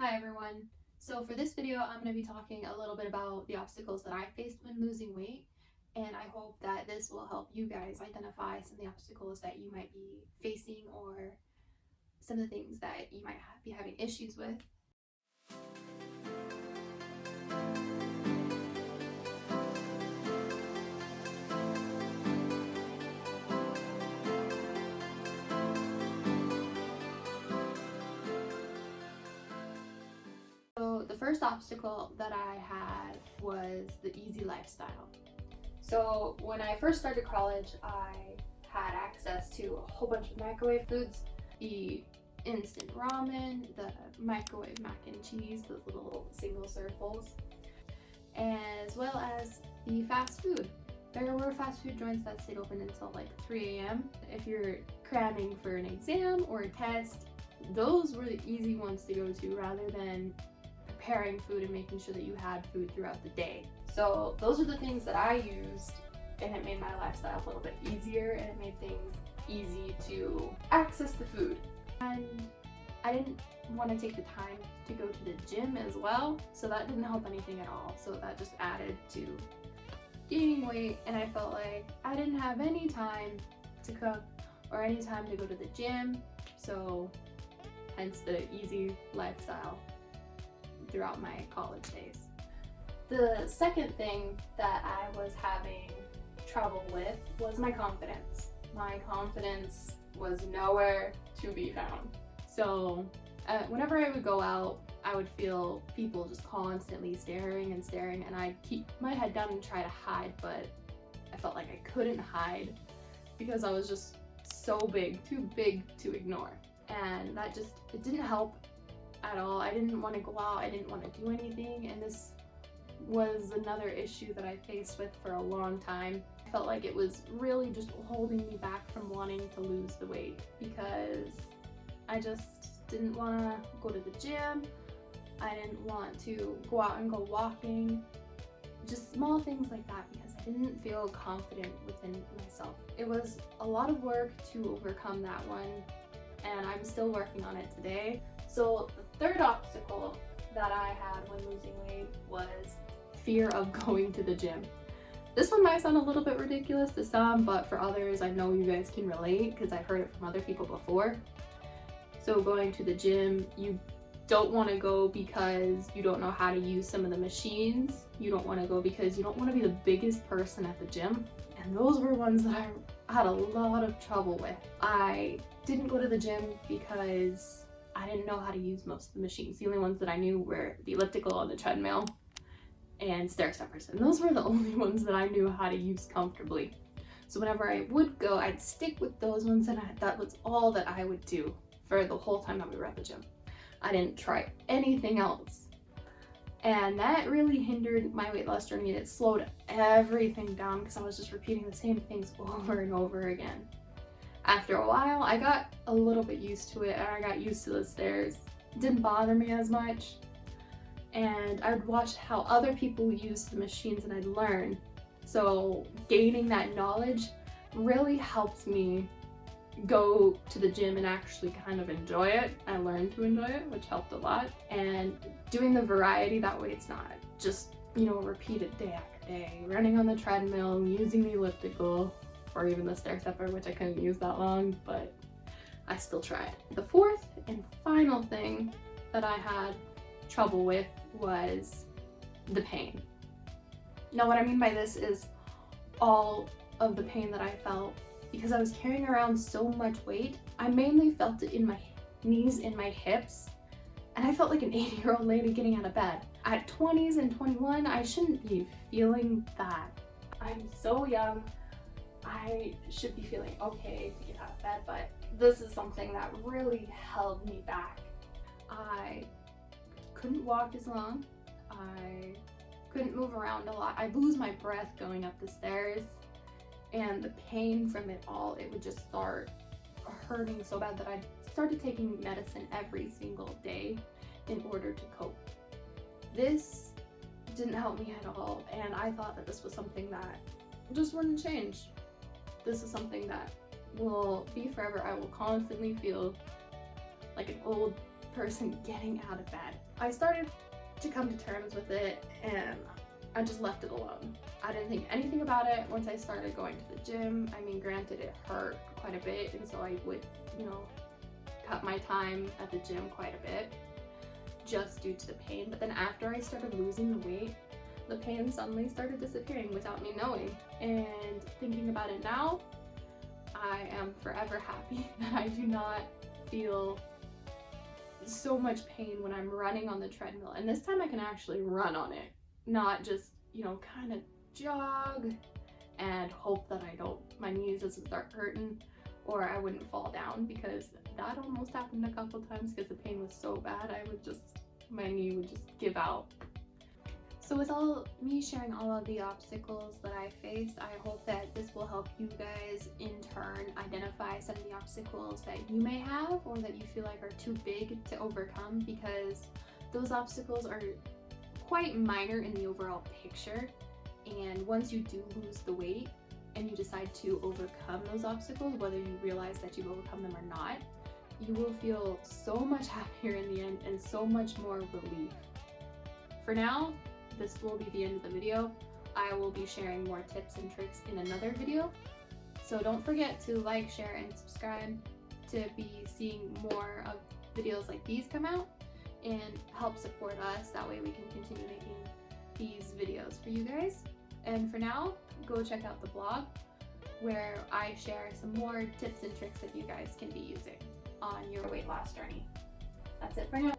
Hi everyone. So for this video, I'm going to be talking a little bit about the obstacles that I faced when losing weight, and I hope that this will help you guys identify some of the obstacles that you might be facing or some of the things that you might be having issues with. So the first obstacle that I had was the easy lifestyle. So when I first started college, I had access to a whole bunch of microwave foods, the instant ramen, the microwave mac and cheese, those little single serve bowls, as well as the fast food. There were fast food joints that stayed open until like 3 a.m. If you're cramming for an exam or a test, those were the easy ones to go to rather than preparing food and making sure that you had food throughout the day. So those are the things that I used, and it made my lifestyle a little bit easier, and it made things easy to access the food. And I didn't want to take the time to go to the gym as well, so that didn't help anything at all. So that just added to gaining weight, and I felt like I didn't have any time to cook or any time to go to the gym, so hence the easy lifestyle throughout my college days. The second thing that I was having trouble with was my confidence. My confidence was nowhere to be found. So whenever I would go out, I would feel people just constantly staring and staring, and I'd keep my head down and try to hide, but I felt like I couldn't hide because I was just so big, too big to ignore. And that just, it didn't help at all. I didn't want to go out, I didn't want to do anything, and this was another issue that I faced with for a long time. I felt like it was really just holding me back from wanting to lose the weight because I just didn't want to go to the gym, I didn't want to go out and go walking, just small things like that, because I didn't feel confident within myself. It was a lot of work to overcome that one, and I'm still working on it today. So the third obstacle that I had when losing weight was fear of going to the gym. This one might sound a little bit ridiculous to some, but for others, I know you guys can relate because I've heard it from other people before. So going to the gym, you don't want to go because you don't know how to use some of the machines. You don't want to go because you don't want to be the biggest person at the gym. And those were ones that I had a lot of trouble with. I didn't go to the gym because I didn't know how to use most of the machines. The only ones that I knew were the elliptical and the treadmill and stair steppers, and those were the only ones that I knew how to use comfortably. So whenever I would go, I'd stick with those ones, and that was all that I would do for the whole time that we were at the gym. I didn't try anything else, and that really hindered my weight loss journey, and it slowed everything down because I was just repeating the same things over and over again. After a while, I got a little bit used to it, and I got used to the stairs. It didn't bother me as much, and I would watch how other people used the machines, and I'd learn. So gaining that knowledge really helped me go to the gym and actually kind of enjoy it. I learned to enjoy it, which helped a lot. And doing the variety, that way it's not just, repeated day after day, running on the treadmill, using the elliptical, or even the stair stepper, which I couldn't use that long, but I still tried. The fourth and final thing that I had trouble with was the pain. Now, what I mean by this is all of the pain that I felt because I was carrying around so much weight. I mainly felt it in my knees and my hips, and I felt like an 80-year-old lady getting out of bed. At 20s and 21, I shouldn't be feeling that. I'm so young. I should be feeling okay to get out of bed, but this is something that really held me back. I couldn't walk as long. I couldn't move around a lot. I'd lose my breath going up the stairs, and the pain from it all, it would just start hurting so bad that I started taking medicine every single day in order to cope. This didn't help me at all, and I thought that this was something that just wouldn't change. This is something that will be forever. I will constantly feel like an old person getting out of bed. I started to come to terms with it and I just left it alone. I didn't think anything about it once I started going to the gym. I mean, granted, it hurt quite a bit, and so I would, cut my time at the gym quite a bit just due to the pain. But then after I started losing the weight, the pain suddenly started disappearing without me knowing. And thinking about it now, I am forever happy that I do not feel so much pain when I'm running on the treadmill. And this time I can actually run on it, not just, kind of jog and hope that my knees doesn't start hurting or I wouldn't fall down, because that almost happened a couple times because the pain was so bad my knee would just give out. So with me sharing all of the obstacles that I face, I hope that this will help you guys in turn identify some of the obstacles that you may have or that you feel like are too big to overcome, because those obstacles are quite minor in the overall picture. And once you do lose the weight and you decide to overcome those obstacles, whether you realize that you've overcome them or not, you will feel so much happier in the end and so much more relief. For now, this will be the end of the video. I will be sharing more tips and tricks in another video. So don't forget to like, share, and subscribe to be seeing more of videos like these come out, and help support us. That way we can continue making these videos for you guys. And for now, go check out the blog where I share some more tips and tricks that you guys can be using on your weight loss journey. That's it for now.